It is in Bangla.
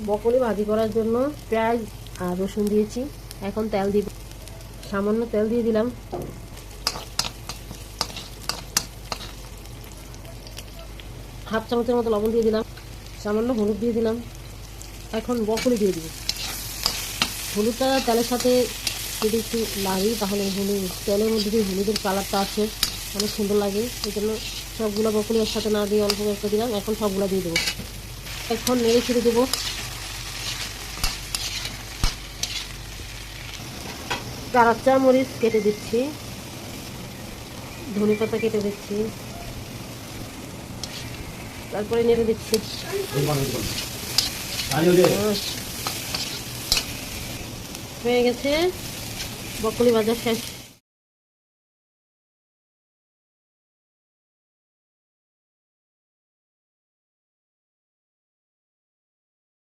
বকলি ভাজি করার জন্য পেঁয়াজ আর রসুন দিয়েছি। এখন তেল দিব, সামান্য তেল দিয়ে দিলাম। হাফ চামচের মতো লবণ দিয়ে দিলাম, সামান্য হলুদ দিয়ে দিলাম। এখন বকলি দিয়ে দিব। হলুদটা তেলের সাথে যদি একটু লাগে তাহলে হলুদ তেলের মধ্যে যে হলুদের কালারটা আছে অনেক সুন্দর লাগে। এই জন্য সবগুলো বকলি এর সাথে না দিয়ে অল্প একটা দিলাম। এখন সবগুলো দিয়ে দেবো। এখন নেড়ে ছেড়ে দেবো। কাঁচা মরিচ কেটে দিচ্ছি, ধনে পাতা কেটে দিচ্ছি, তারপরে নেড়ে দিচ্ছি। হয়ে গেছে, বকলি ভাজা শেষ।